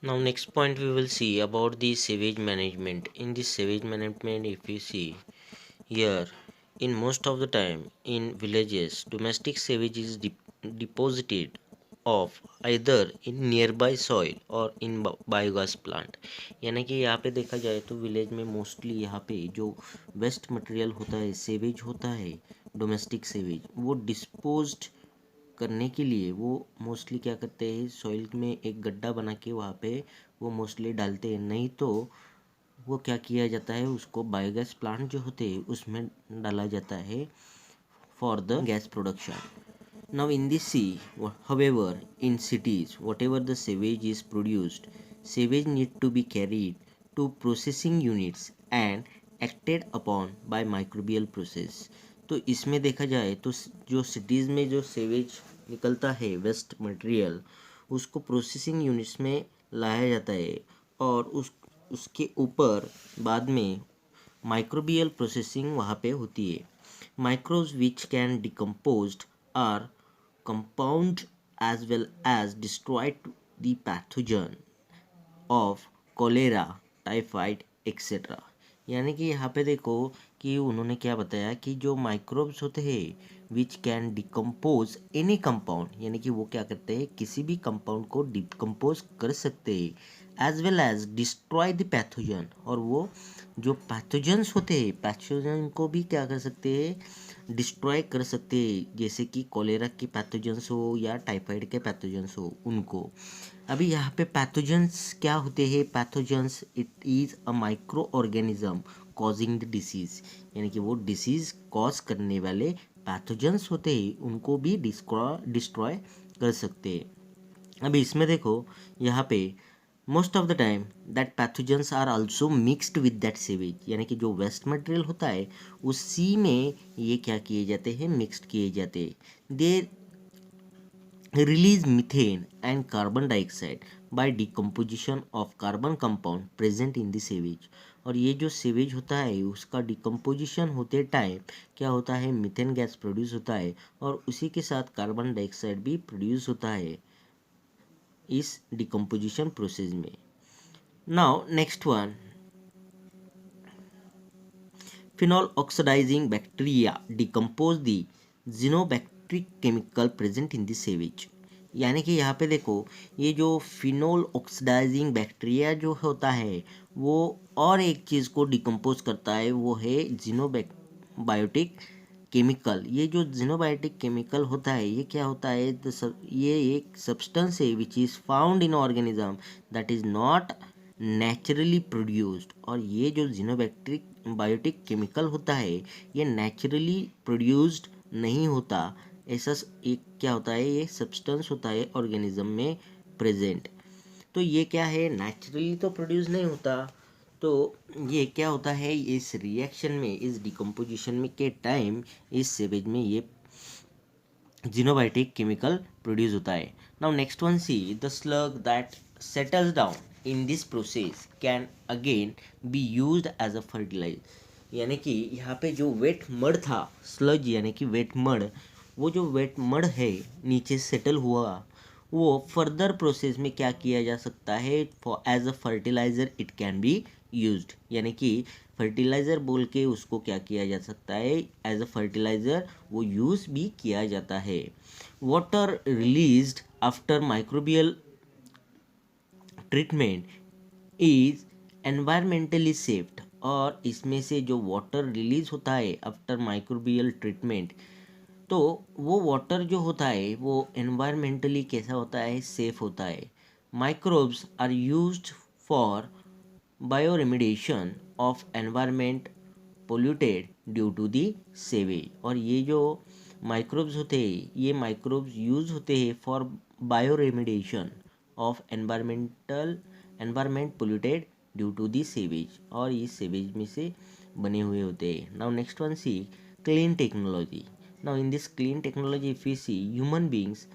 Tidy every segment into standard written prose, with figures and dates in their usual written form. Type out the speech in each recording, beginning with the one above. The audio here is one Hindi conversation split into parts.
Now next point we will see about the sewage management. In this sewage management, if you see here, in most of the time in villages domestic sewage is deposited of either in nearby soil or in biogas plant. यानी कि यहाँ पे देखा जाए तो विलेज में मोस्टली यहाँ पे जो वेस्ट मटेरियल होता है, सेवेज होता है, डोमेस्टिक सेवेज, वो डिस्पोज्ड करने के लिए वो मोस्टली क्या करते हैं, सॉइल में एक गड्ढा बना के वहाँ पे वो मोस्टली डालते हैं। नहीं तो वो क्या किया जाता है, उसको बायोगैस प्लांट जो होते हैं उसमें डाला जाता है for the gas production. Now in this see, however, in cities, whatever the sewage is produced, sewage need to be carried to processing units and acted upon by microbial process। तो इसमें देखा जाए तो जो सिटीज़ में जो सेवेज निकलता है वेस्ट मटेरियल, उसको प्रोसेसिंग यूनिट्स में लाया जाता है और उसके ऊपर बाद में माइक्रोबियल प्रोसेसिंग वहाँ पे होती है। Microbes which can decomposed are compound as well as destroyed the pathogen of cholera, typhoid, etc। यानी कि यहाँ पे देखो कि उन्होंने क्या बताया कि जो माइक्रोब्स होते हैं which can decompose any compound, यानी कि वो क्या करते हैं, किसी भी कंपाउंड को डिकम्पोज कर सकते हैं, as well as destroy the pathogen, और वो जो पैथोजन्स होते हैं पैथोजन को भी क्या कर सकते हैं, डिस्ट्रॉय कर सकते हैं, जैसे कि कोलेरा के पैथोजन्स हो या टाइफाइड के पैथोजन्स हो उनको। अभी यहाँ पे पैथोजन्स क्या होते हैं, pathogens it is a micro organism causing the disease, यानी कि वो डिसीज़ कॉज करने वाले पैथोजन्स होते हैं उनको भी डिस्ट्रॉय कर सकते हैं। अभी इसमें देखो यहाँ पे most of the time that pathogens are also mixed with that sewage, यानी कि जो वेस्ट मटेरियल होता है उसी में ये क्या किए जाते हैं, मिक्सड किए जाते हैं। They release methane and carbon dioxide by decomposition of carbon compound present in the sewage. और ये जो सीवेज होता है उसका डिकम्पोजिशन होते टाइम क्या होता है, मीथेन गैस प्रोड्यूस होता है और उसी के साथ कार्बन डाइऑक्साइड भी प्रोड्यूस होता है इस डिकम्पोजिशन प्रोसेस में। Now next one, phenol oxidizing bacteria decompose the xenobacteric chemical present in the sewage। यानी कि यहाँ पे देखो ये जो फिनोल ऑक्सीडाइजिंग बैक्टीरिया जो होता है वो और एक चीज़ को डिकम्पोज करता है, वो है जीनोबायोटिक केमिकल। ये जो जीनोबायोटिक केमिकल होता है ये क्या होता है, ये एक सब्सटेंस है which is found in organism that is not naturally produced. और ये जो जीनोबैक्टीरिक बायोटिक केमिकल होता है ये नेचुरली प्रोड्यूस्ड नहीं होता, ऐसा एक क्या होता है, ये सब्सटेंस होता है ऑर्गेनिज्म में प्रेजेंट। तो ये क्या है, नेचुरली तो प्रोड्यूस नहीं होता, तो ये क्या होता है, इस रिएक्शन में, इस डिकम्पोजिशन में के टाइम इस सेवेज में ये जीनोबायोटिक केमिकल प्रोड्यूस होता है। Now next one see, the slug that settles down in this process can again be used as a fertiliser. यानी कि यहाँ पे जो वेट मड था, स्लज यानी कि वेट मड, वो जो वेट मड है नीचे सेटल हुआ वो फर्दर प्रोसेस में क्या किया जा सकता है, for as a fertiliser it can be used. यानी कि फर्टिलाइज़र बोल के उसको क्या किया जा सकता है, एज अ फर्टिलाइज़र वो यूज़ भी किया जाता है। Water released after microbial treatment is environmentally safed. और इसमें से जो वाटर रिलीज होता है आफ्टर माइक्रोबियल ट्रीटमेंट, तो वो वाटर जो होता है वो एनवायरमेंटली कैसा होता है, सेफ होता है। Microbes are used for bioremediation of environment polluted due to the sewage. और ये जो माइक्रोब्स होते हैं ये माइक्रोब्स यूज होते हैं for bioremediation of environment polluted due to the sewage, और ये सेवेज में से बने हुए होते हैं। Now next one see, clean technology. Now in this clean technology if we see, human beings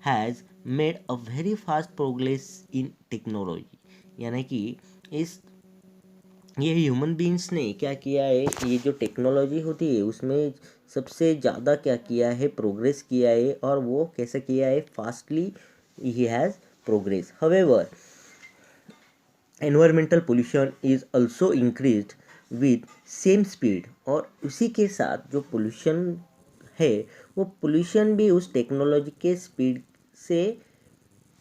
has made a very fast progress in technology. यानी कि इस ये ह्यूमन बींग्स ने क्या किया है, ये जो टेक्नोलॉजी होती है उसमें सबसे ज़्यादा क्या किया है, प्रोग्रेस किया है, और वो कैसे किया है, fastly he has progress. However environmental pollution is also increase with same speed. और उसी के साथ जो पोल्यूशन है वो पोल्यूशन भी उस टेक्नोलॉजी के स्पीड से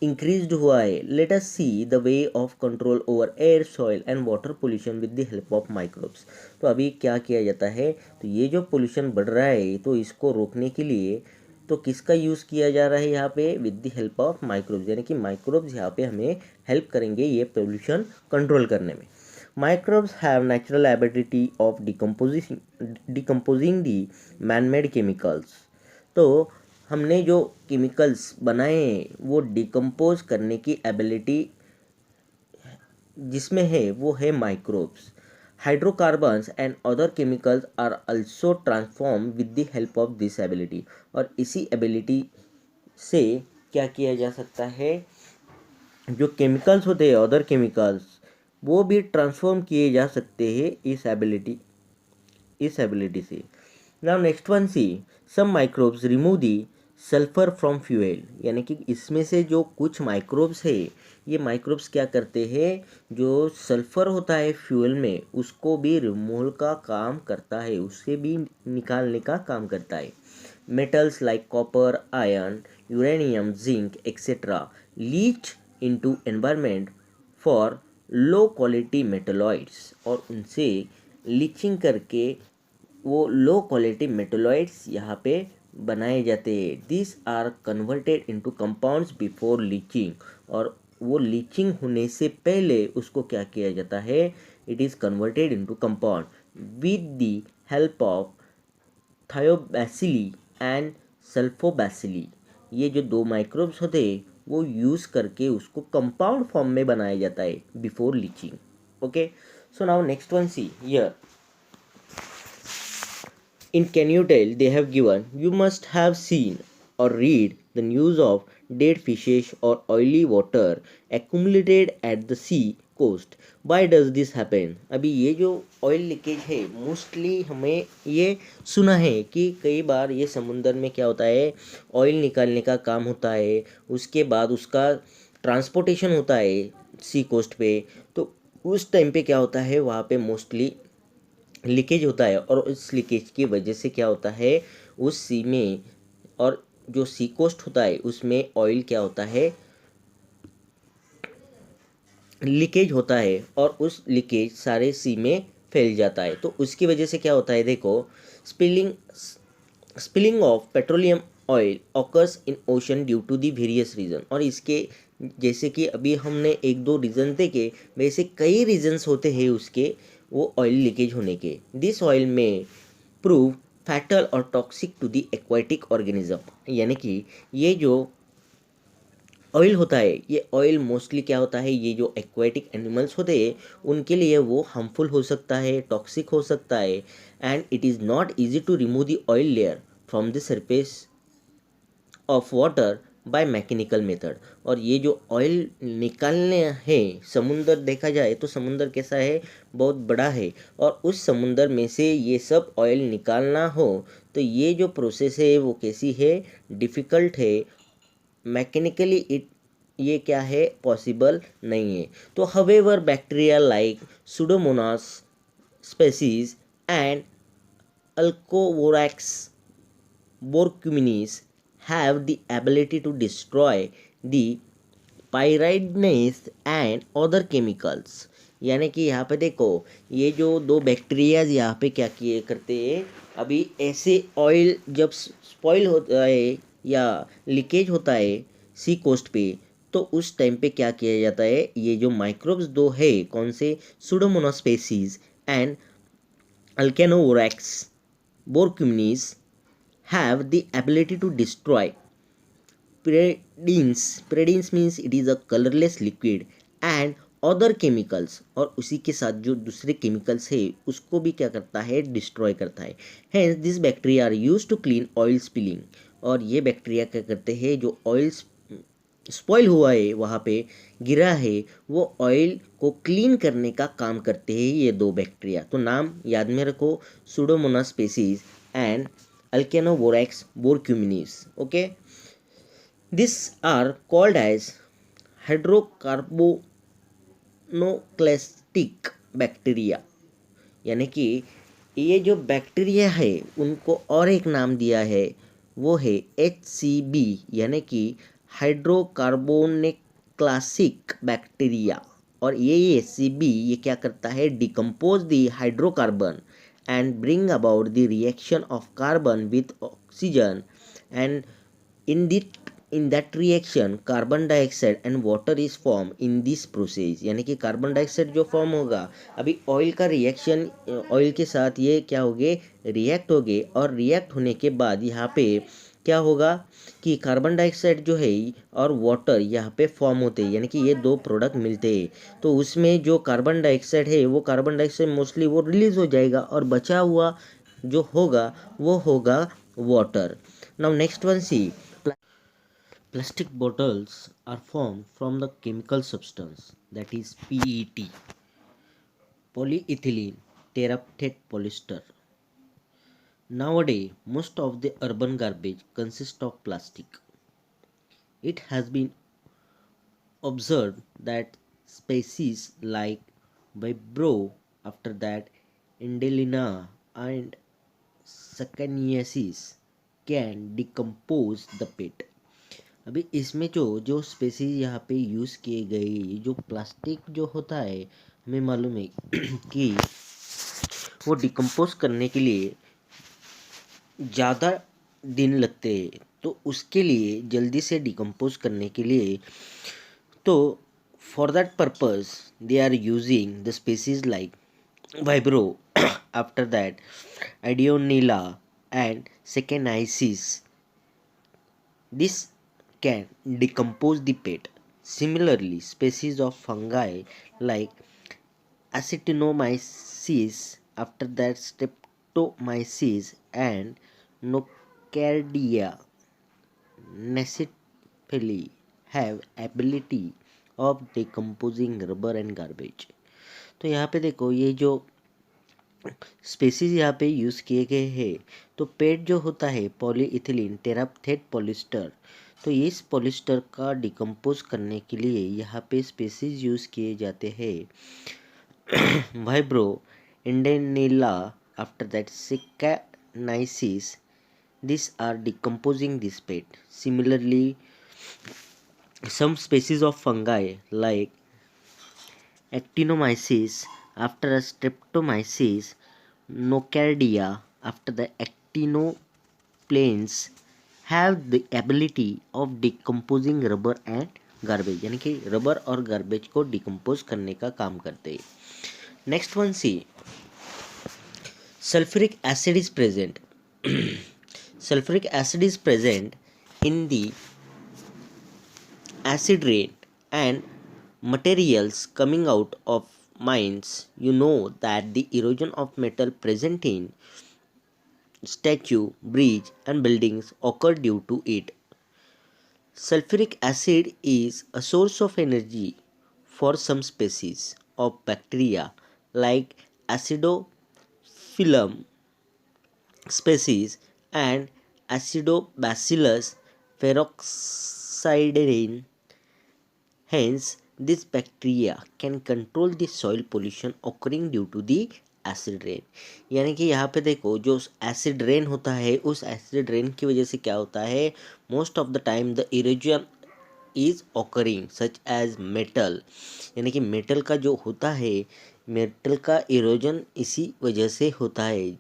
इंक्रीज्ड हुआ है। Let us see the way of control over air soil and water pollution with the help of microbes. तो अभी क्या किया जाता है, तो ये जो पोल्यूशन बढ़ रहा है तो इसको रोकने के लिए तो किसका यूज़ किया जा रहा है यहाँ पे, with the help of microbes, यानी कि माइक्रोब्स यहाँ पे हमें हेल्प करेंगे ये पोल्यूशन कंट्रोल करने में। Microbes have natural ability of decomposing the man-made chemicals। तो हमने जो केमिकल्स बनाए हैं वो डिकम्पोज करने की एबिलिटी जिसमें है वो है microbes. Hydrocarbons and other chemicals are also transform with the help of this ability. और इसी एबिलिटी से क्या किया जा सकता है, जो केमिकल्स होते हैं अदर केमिकल्स वो भी ट्रांसफॉर्म किए जा सकते हैं इस एबिलिटी से। Now next one see, some microbes remove the sulphur from fuel. यानी कि इसमें से जो कुछ माइक्रोब्स है ये माइक्रोब्स क्या करते हैं, जो सल्फर होता है फ्यूल में उसको भी रिमूवल का काम करता है, उससे भी निकालने का काम करता है। Metals like copper, iron, uranium, zinc etcetera leach into environment for low quality metalloids. और उनसे लीचिंग करके वो लो क्वालिटी मेटलॉइड्स यहाँ पे बनाए जाते हैं। This are converted into compounds before leaching. और वो लीचिंग होने से पहले उसको क्या किया जाता है, it is converted into compound with the help of thiobacilli and sulfobacilli. ये जो दो माइक्रोब्स होते हैं वो यूज़ करके उसको कंपाउंड फॉर्म में बनाया जाता है before leaching. Okay, so now next one see here in Canutale they have given, you must have seen or read the news of dead fishes or oily water accumulated at the sea coast। Why does this happen? अभी ये जो ऑयल लीकेज है मोस्टली हमें ये सुना है कि कई बार ये समुंदर में क्या होता है, ऑयल निकालने का काम होता है, उसके बाद उसका ट्रांसपोर्टेशन होता है सी कोस्ट पे। तो उस टाइम पे क्या होता है, वहाँ पे मोस्टली लीकेज होता है। और उस लीकेज की वजह से क्या होता है, उस सी में और जो सी कोस्ट होता है उसमें ऑयल क्या होता है, लीकेज होता है और उस लीकेज सारे सी में फैल जाता है। तो उसकी वजह से क्या होता है, देखो spilling of petroleum oil occurs in ocean due to the various reason. और इसके जैसे कि अभी हमने एक दो रीज़न देखे, वैसे कई रीजंस होते हैं उसके वो ऑयल लीकेज होने के। This oil may prove fatal और toxic to the aquatic organism. यानी कि ये जो ऑयल होता है, ये ऑयल मोस्टली क्या होता है, ये जो एक्वाटिक एनिमल्स होते हैं उनके लिए वो हार्मफुल हो सकता है, टॉक्सिक हो सकता है। And it is not easy to remove the oil layer from the surface of water by mechanical method. और ये जो ऑयल निकालने हैं, समुंदर देखा जाए तो समुंदर कैसा है, बहुत बड़ा है। और उस समुंदर में से ये सब ऑयल निकालना हो तो ये जो प्रोसेस है वो कैसी है, डिफ़िकल्ट है। मैकेनिकली ये क्या है, पॉसिबल नहीं है। तो however bacteria like pseudomonas species and alcanivorax borkumensis have the ability to destroy the pyridines and other chemicals। यानी कि यहाँ पे देखो ये जो दो बैक्टीरियाज यहाँ पे क्या किए करते हैं, अभी ऐसे ऑयल जब स्पॉइल होता है या लीकेज होता है सी कोस्ट पे, तो उस टाइम पे क्या किया जाता है, ये जो माइक्रोब्स दो है कौन से, pseudomonas species and alcanivorax borkumensis have the ability to destroy pyridines। pyridines means it is a colorless liquid and other chemicals। और उसी के साथ जो दूसरे केमिकल्स है उसको भी क्या करता है, डिस्ट्रॉय करता है। hence this bacteria are used to clean oil spilling। और ये बैक्टीरिया क्या करते हैं, जो ऑयल स्पॉइल हुआ है वहाँ पे गिरा है वो ऑयल को क्लीन करने का काम करते हैं ये दो बैक्टीरिया। तो नाम याद में रखो, pseudomonas species and alcanivorax borkumensis. Okay, this are called as hydrocarbonates monoclastic bacteria, यानी कि ये जो बैक्टीरिया है उनको और एक नाम दिया है, वो है HCB, यानी कि हाइड्रोकार्बोनिक क्लासिक बैक्टीरिया। और ये HCB ये क्या करता है, decompose the hydrocarbon and bring about the reaction of carbon with oxygen, and in in that reaction carbon dioxide and water is form in this process, यानी कि कार्बन डाइऑक्साइड जो फॉर्म होगा, अभी ऑयल का रिएक्शन, ऑयल के साथ ये क्या होगे, रिएक्ट होगे, और रिएक्ट होने के बाद यहाँ पे क्या होगा कि कार्बन डाइऑक्साइड जो है और वाटर यहाँ पे फॉर्म होते हैं, यानी कि ये दो प्रोडक्ट मिलते हैं। तो उसमें जो कार्बन डाइऑक्साइड है वो कार्बन डाइऑक्साइड मोस्टली वो रिलीज हो जाएगा, और बचा हुआ जो होगा वो होगा water. Now next one see, plastic bottles are formed from the chemical substance that is PET, polyethylene terephthalate polyester. Nowadays, most of the urban garbage consists of plastic. It has been observed that species like Vibro, after that Indelina and Sacchariasis can decompose the pit. अभी इसमें जो जो स्पेसीज यहाँ पे यूज़ किए गए, जो प्लास्टिक जो होता है, हमें मालूम है कि वो डिकम्पोज करने के लिए ज़्यादा दिन लगते हैं। तो उसके लिए जल्दी से डिकम्पोज करने के लिए, तो for that purpose they are using the species like vibrio, after that ideonella and sakaiensis. This can decompose the peat. Similarly, species of fungi like Actinomyces, after that Streptomyces and Nocardia necrophili have ability of decomposing rubber and garbage. तो यहाँ पे देखो, ये जो स्पेसीज यहाँ पे यूज़ किए गए हैं, तो पेट जो होता है पॉलीइथिलीन टेराप्थेट पॉलिस्टर, तो इस पॉलिस्टर का डिकम्पोज करने के लिए यहाँ पे स्पेसीज यूज़ किए जाते हैं vibrio, ideonella, after that sakaiensis. This are decomposing this PET. Similarly, some species of fungi like Actinomyces, after a Streptomyces, Nocardia, after the actinoplanes, have the ability of decomposing rubber and garbage, यानी कि रबर और गार्बेज को डिकम्पोज करने का काम करते हैं. Next one see, sulfuric acid is present. Sulfuric acid is present in the acid rain and materials coming out of mines. You know that the erosion of metal present in statue, bridge and buildings occur due to it. Sulfuric acid is a source of energy for some species of bacteria like Acidophyllum species and Acidobacillus peroxidine. Hence, this bacteria can control the soil pollution occurring due to the acid rain. यानी कि यहाँ पे देखो, जो एसिड रेन होता है, उस एसिड रेन की वजह से क्या होता है, most of the time the erosion is occurring such as metal, यानी कि मेटल का जो होता है, मेटल का इरोजन इसी वजह से होता है.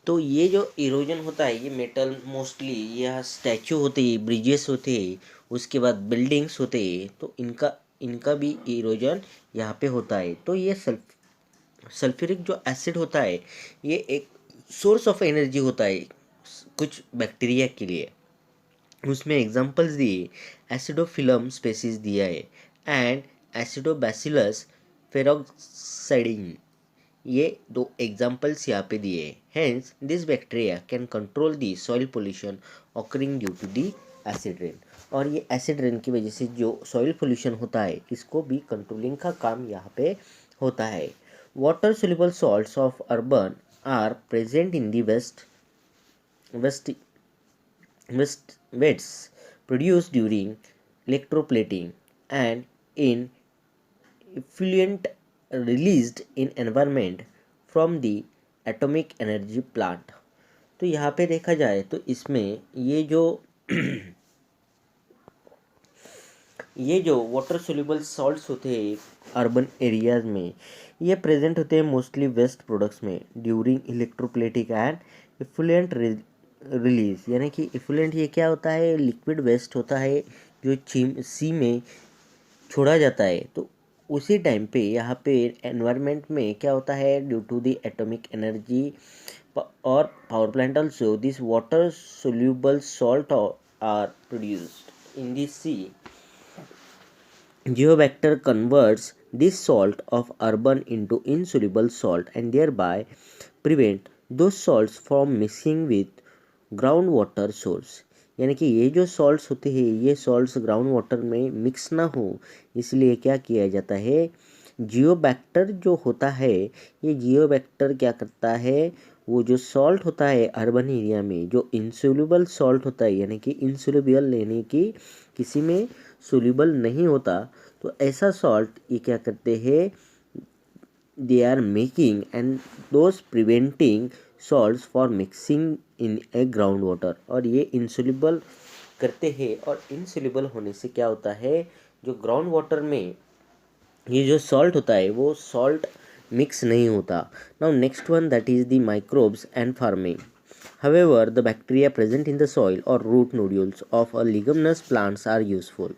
तो ये जो इरोजन होता है, ये मेटल मोस्टली यह स्टैचू होते हैं, ब्रिजेस होते हैं, उसके बाद बिल्डिंग्स होते हैं, तो इनका भी इरोजन यहाँ पे होता है. तो ये सल्फ्यूरिक जो एसिड होता है, ये एक सोर्स ऑफ एनर्जी होता है कुछ बैक्टीरिया के लिए. उसमें एग्जांपल्स दिए, एसिडोफिलम स्पेसीज दिया है एंड एसिडोबैसिलस फेरोक्साइडिन, ये दो एग्जांपल्स यहाँ पे दिए हैं. Hence this bacteria can control the soil pollution occurring due to the acid rain. और ये एसिड रेन की वजह से जो सॉइल पोल्यूशन होता है, इसको भी कंट्रोलिंग का काम यहाँ पे होता है. Water soluble salts of urban are present in the west wets produced during electroplating and in effluent released in environment from the atomic energy plant। तो यहाँ पे देखा जाए तो इसमें ये जो वाटर सोल्यूबल सॉल्ट्स होते हैं अर्बन एरियाज में, ये प्रेजेंट होते हैं मोस्टली वेस्ट प्रोडक्ट्स में ड्यूरिंग इलेक्ट्रोप्लेटिक एंड इफ्लुएंट रिलीज। यानी कि इफ्लुएंट ये क्या होता है, लिक्विड वेस्ट होता है जो सी में छोड़ा जाता है। तो उसी टाइम पे यहाँ पे एनवायरनमेंट में क्या होता है, due to the atomic energy और power plant also this water soluble salt are produced in the sea. Geobacter converts this salt of urban into insoluble salt and thereby prevent those salts from mixing with groundwater source। यानी कि ये जो सॉल्ट्स होते हैं ये सॉल्ट्स ग्राउंड वाटर में मिक्स ना हो, इसलिए क्या किया जाता है, जियोबैक्टर जो होता है, ये जियोबैक्टर क्या करता है, वो जो सॉल्ट होता है अर्बन एरिया में जो इंसोल्यूबल सॉल्ट होता है, यानी कि इंसोल्यूबल यानी कि किसी में सोल्यूबल नहीं होता, तो ऐसा सॉल्ट ये क्या करते हैं, they are making and those preventing salts for mixing in a ground water. और ये इंसोल्यूबल करते हैं, और इंसोल्यूबल होने से क्या होता है, जो ग्राउंड वाटर में ये जो सॉल्ट होता है वो सॉल्ट मिक्स नहीं होता। Now next one that is the microbes and farming. However, the bacteria present in the soil or root nodules of a leguminous plants are useful।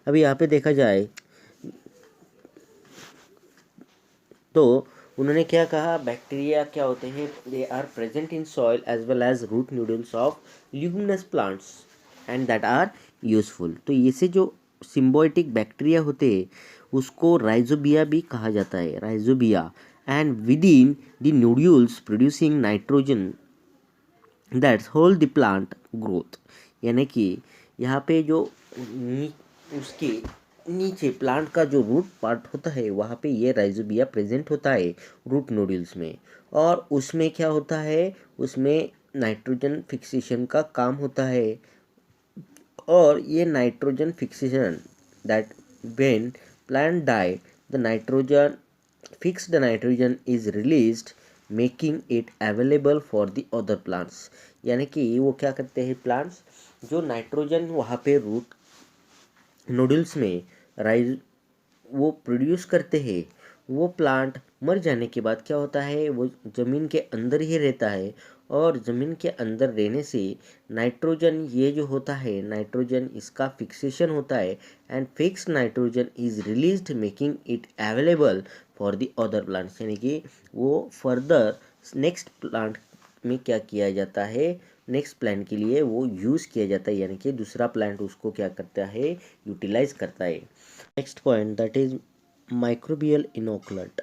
अभी यहाँ पे देखा जाए तो उन्होंने क्या कहा, बैक्टीरिया क्या होते हैं, they are present in soil as well as root nodules of leguminous plants and that are useful. तो ये से जो सिम्बायोटिक बैक्टीरिया होते हैं उसको राइजोबिया भी कहा जाता है, rhizobia, and within the nodules producing nitrogen that's hold the plant growth. यानी कि यहाँ पे जो उसके नीचे प्लांट का जो रूट पार्ट होता है वहाँ पे ये राइजोबिया प्रेजेंट होता है रूट नोड्यूल्स में, और उसमें क्या होता है, उसमें नाइट्रोजन फिक्सेशन का काम होता है। और ये nitrogen fixation that when plant die the nitrogen fixed nitrogen is released making it available for the other plants। यानी कि वो क्या करते हैं, प्लांट्स जो नाइट्रोजन वहाँ पे रूट नोडल्स में राइज वो प्रोड्यूस करते हैं, वो प्लांट मर जाने के बाद क्या होता है, वो ज़मीन के अंदर ही रहता है, और ज़मीन के अंदर रहने से नाइट्रोजन ये जो होता है, नाइट्रोजन इसका फिक्सेशन होता है, and fix nitrogen is released making it available for the other plants. यानी कि वो फर्दर नेक्स्ट प्लांट में क्या किया जाता है, नेक्स्ट प्लांट के लिए वो यूज़ किया जाता है, यानी कि दूसरा प्लांट उसको क्या करता है, यूटिलाइज करता है। Next point that is microbial inoculant.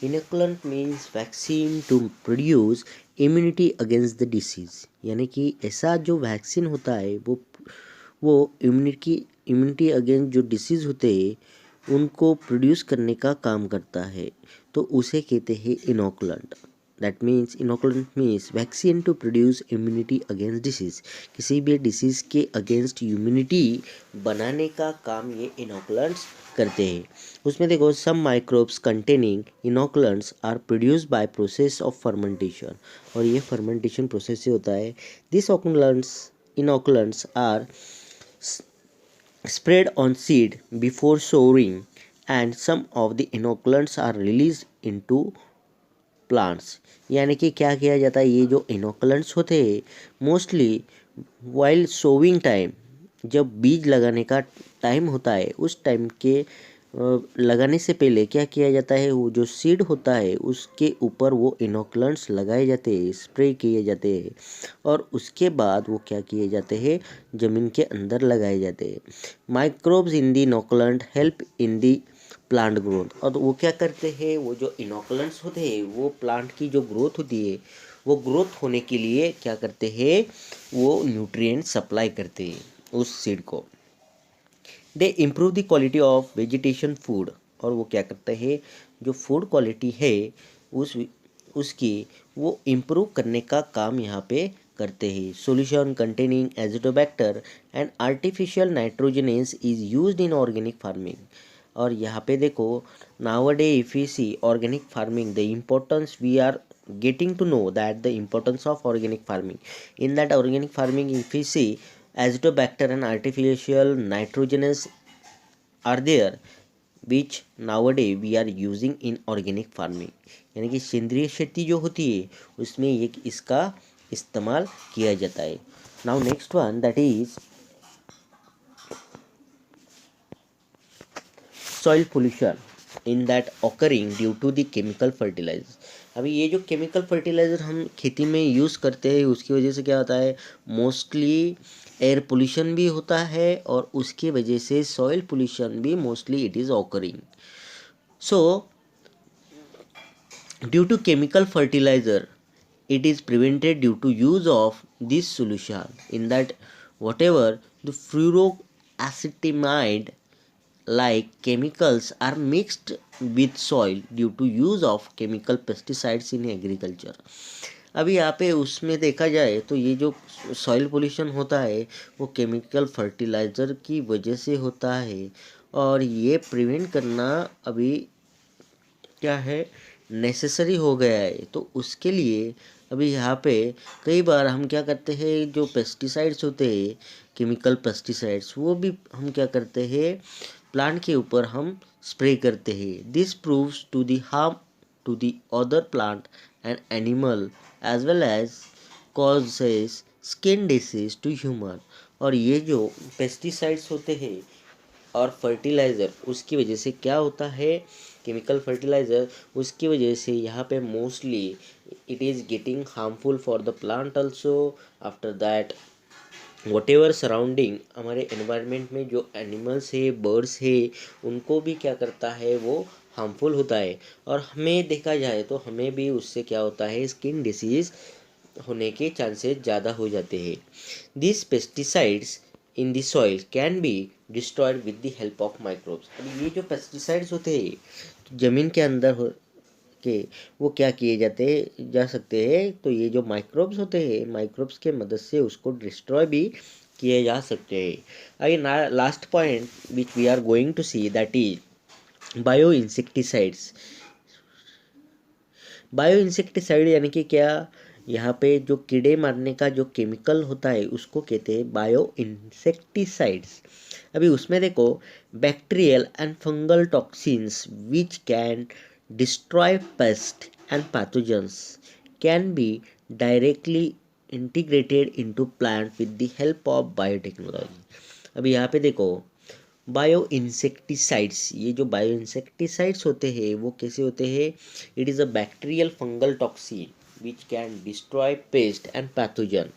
Inoculant means vaccine to produce immunity against the disease. यानी कि ऐसा जो वैक्सीन होता है वो इम्यूनिटी अगेंस्ट जो डिसीज़ होते हैं उनको प्रोड्यूस करने का काम करता है, तो उसे कहते हैं inoculant. That means inoculant means vaccine to produce immunity against disease. किसी भी डिसीज़ के अगेंस्ट इम्यूनिटी बनाने का काम ये इनोकुलेंट्स करते हैं। उसमें देखो, some microbes containing inoculants are produced by process of fermentation, और ये फर्मेंटेशन प्रोसेस से होता है। This inoculants are spread on seed before sowing and some of the inoculants are released into plants। यानी कि क्या किया जाता है, ये जो इनोकुलेंट्स होते हैं मोस्टली वाइल सोविंग टाइम, जब बीज लगाने का टाइम होता है उस टाइम के लगाने से पहले क्या किया जाता है, वो जो सीड होता है उसके ऊपर वो इनोकुलेंट्स लगाए जाते हैं, स्प्रे किए जाते हैं, और उसके बाद वो क्या किए जाते हैं, ज़मीन के अंदर लगाए जाते हैं। Microbes in the inoculant help in the plant growth. और वो क्या करते हैं, वो जो इनोकुलेंट्स होते हैं वो प्लांट की जो ग्रोथ होती है वो ग्रोथ होने के लिए क्या करते हैं, वो न्यूट्रिएंट सप्लाई करते हैं उस सीड को। दे improve the quality of vegetation food. और वो क्या करते हैं, जो फूड क्वालिटी है उसकी वो इम्प्रूव करने का काम यहाँ पे करते हैं। Solution containing azotobacter and artificial nitrogenase is used in organic farming. और यहाँ पे देखो nowadays if we see organic farming, the importance we are getting to know that the importance of organic farming. In that organic farming, if we see azotobacter and artificial nitrogenous are there which nowadays we are using in organic farming, यानी कि सेंद्रीय खेती जो होती है उसमें ये इसका इस्तेमाल किया जाता है. Now next one that is soil pollution in that occurring due to the chemical fertiliser. अभी ये जो केमिकल फर्टिलाइज़र हम खेती में यूज़ करते हैं उसकी वजह से क्या होता है, मोस्टली एयर पोल्यूशन भी होता है और उसकी वजह से सॉइल पोल्यूशन भी mostly it is occurring. So due to chemical fertiliser it is prevented due to use of this solution in that whatever the fluoroacetamide like chemicals are mixed with soil due to use of chemical pesticides in agriculture. अभी यहाँ पे उसमें देखा जाए तो ये जो सॉइल पोल्यूशन होता है वो केमिकल फर्टिलाइज़र की वजह से होता है और ये प्रिवेंट करना अभी क्या है नेसेसरी हो गया है. तो उसके लिए अभी यहाँ पे कई बार हम क्या करते हैं, जो पेस्टिसाइड्स होते हैं केमिकल पेस्टिसाइड्स वो भी हम क्या करते हैं प्लांट के ऊपर हम स्प्रे करते हैं. This proves to the harm to the other plant and animal as well as causes skin disease to human. और ये जो पेस्टिसाइड्स होते हैं और फर्टिलाइज़र उसकी वजह से क्या होता है, केमिकल फर्टिलाइज़र उसकी वजह से यहाँ पे mostly it is getting harmful for the plant also. After that what ever surrounding हमारे एनवायरनमेंट में जो एनिमल्स है बर्ड्स है उनको भी क्या करता है वो हार्मफुल होता है. और हमें देखा जाए तो हमें भी उससे क्या होता है स्किन डिसीज़ होने के चांसेस ज़्यादा हो जाते हैं. This pesticides in the soil can be destroyed with the help of microbes. अभी ये जो पेस्टिसाइड्स होते हैं ज़मीन के अंदर हो के वो क्या किए जा सकते हैं, तो ये जो माइक्रोब्स होते हैं माइक्रोब्स के मदद से उसको डिस्ट्रॉय भी किए जा सकते हैं. आइए last point which we are going to see that is bio insecticides. Bio insecticide यानी कि क्या, यहाँ पे जो कीड़े मारने का जो केमिकल होता है उसको कहते हैं बायो इंसेक्टिसाइड्स. अभी उसमें देखो bacterial and fungal toxins which can destroy paste and pathogens can be directly integrated into plant with the help of biotechnology. अभी यहाँ पे देखो बायो इंसेक्टिसाइड्स, ये जो बायो इंसेक्टिसाइड्स होते हैं वो कैसे होते हैं, it is a bacterial fungal toxin which can destroy paste and pathogen.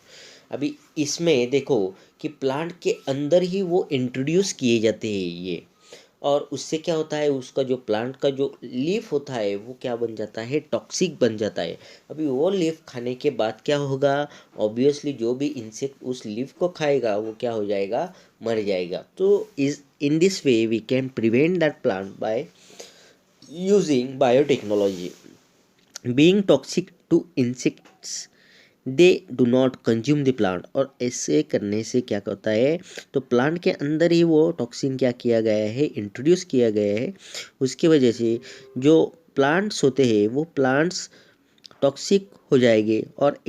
अभी इसमें देखो कि प्लांट के अंदर ही वो इंट्रोड्यूस किए जाते हैं ये, और उससे क्या होता है उसका जो प्लांट का जो लीफ होता है वो क्या बन जाता है टॉक्सिक बन जाता है. अभी वो लीफ खाने के बाद क्या होगा, ऑब्वियसली जो भी इंसेक्ट उस लीफ को खाएगा वो क्या हो जाएगा, मर जाएगा. तो is in this way we can prevent that plant by using biotechnology. Being toxic to insects they do not consume the plant. और ऐसे करने से क्या होता है, तो प्लांट के अंदर ही वो टॉक्सिन क्या किया गया है, इंट्रोड्यूस किया गया है. उसकी वजह से जो प्लांट्स होते हैं वो प्लांट्स टॉक्सिक हो जाएंगे और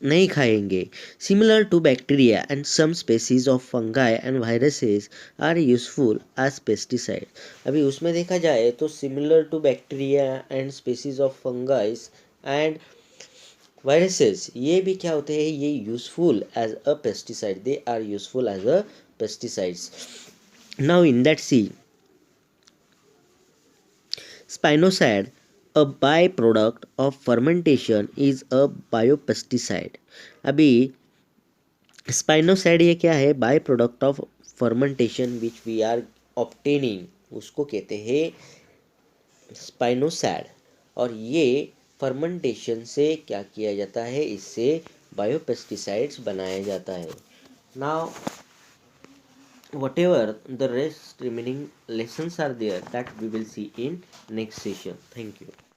नहीं खाएंगे. Similar to bacteria and some species of fungi and viruses are useful as pesticide. अभी उसमें देखा जाए तो similar to bacteria and species of fungi and viruses ये भी क्या होते हैं, ये useful as a pesticide, they are useful as a pesticides. Now in that see spinosad a byproduct of fermentation is a biopesticide. अभी स्पाइनोसाइड ये क्या है, by product of fermentation which we are obtaining उसको कहते हैं स्पाइनोसाइड. और ये फर्मेंटेशन से क्या किया जाता है, इससे बायोपेस्टिसाइड्स बनाया जाता है. Now whatever the rest remaining lessons are there that we will see in next session. Thank you.